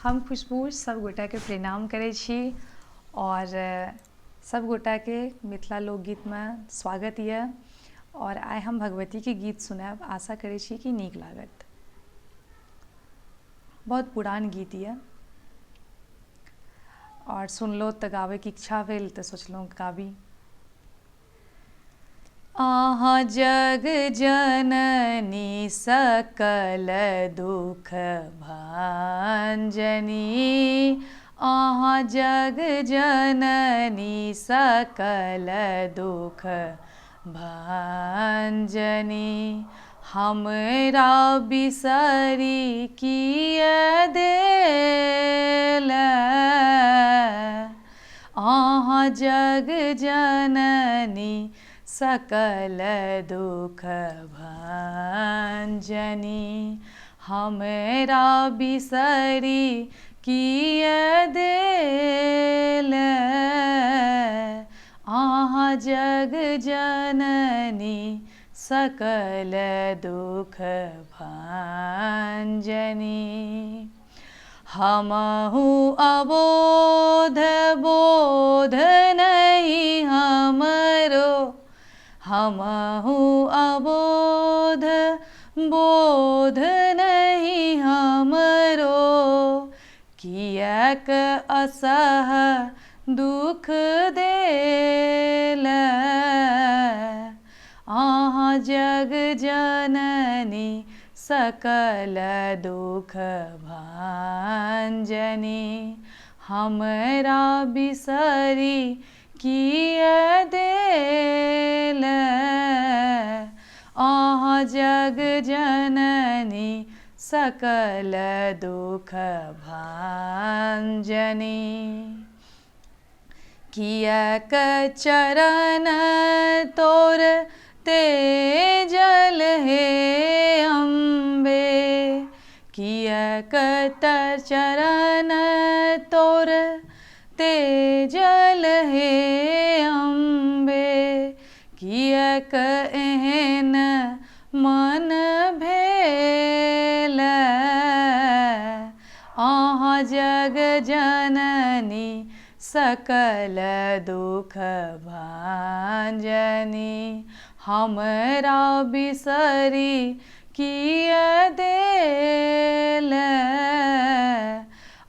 हम खुशबू सब गोटा के प्रणाम करै छी और सब गोटा के मिथिला लोकगीत में स्वागत ये और आइ हम भगवती के गीत सुनाब। आशा करै छी कि नीक लागत। बहुत पुरान गीत ये और सुनलो तऽ गाबै के इच्छा भेल तऽ सोचलहुँ गाबी। अहाँ जग जननी सकल दुख भांजनी, अहाँ जग जननी सकल दुख भांजनी, हमरा बिसरी किया देल। अहाँ जग जननी सकल दुख भांजनी, हमरा बिसरी किया देल। अहाँ जग जननी सकल दुख भांजनी, हमहु अबोध बोध नहीं हमरो, हमहु अबोध बोध नहीं हमरो, कियाक असह दुख देल। अहाँ जग जननी सकल दुख भांजनी, हमरा बिसरी किया देल। अहाँ जग जननी सकल दुख भांजनी, कियाक चरण तोर तेजल हे अम्बे, कियाक चरण तोर तेजल हे अम्बे, कियाक एहन मन भेल। अहाँ जग जननी सकल दुख भांजनी, हमरा बिसरी किया देल।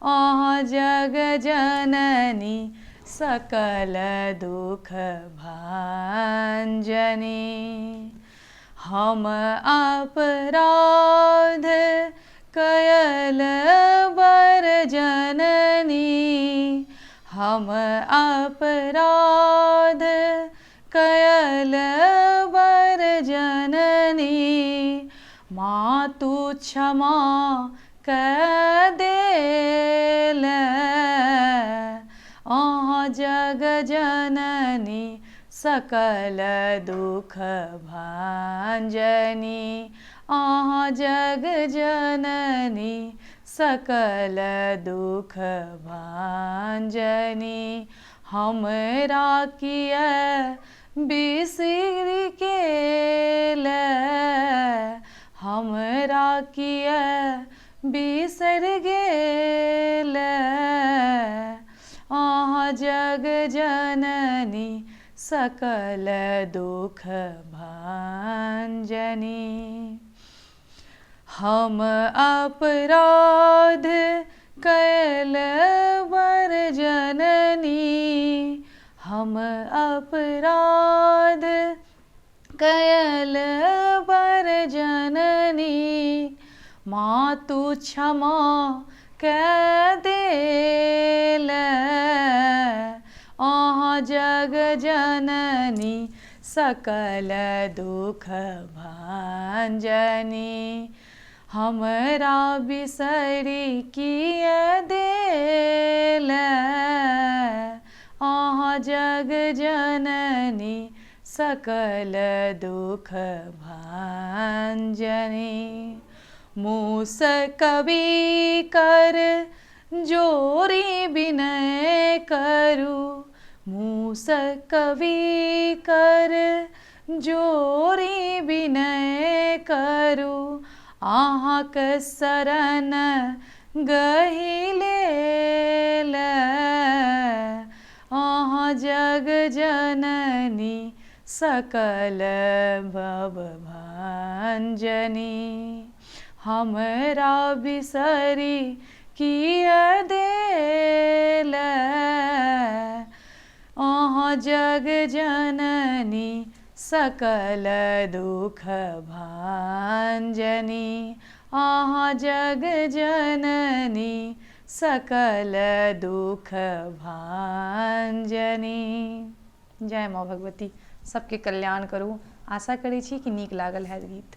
अहाँ जग जननी सकल दुख भांजनी, हम अपराध कयल बर जननी, हम अपराध कयल बर जननी, मातु क्षमा कऽ देल। अहाँ जग जननी सकल दुख भांजनी, अहाँ जग जननी सकल दुख भांजनी, हमरा किया बिसर गेल, हमरा किया बिसर गेल। अहाँ जग जननी सकल दुख भांजनी, हम अपराध कयल बर जननी, हम अपराध कयल बर जननी, मातु क्षमा कऽ देल। अहाँ जग जननी सकल दुख भांजनी, हमरा बिसरी किया देल। अहाँ जग जननी सकल दुख भांजनी, मूस कवि कर जोरी विनय करू, मूस कवि कर जोरी विनय करू, अहाँक शरण गहिले अहाँ जग जननी सकल भव भंजनी। हमरा बिसरी किय देल अहाँ जग जननी सकल दुख भांजनी। अहाँ जग जननी सकल दुख भांजनी। जय माँ भगवती सबके कल्याण करू। आशा करै छी कि नीक लागल हैत गीत।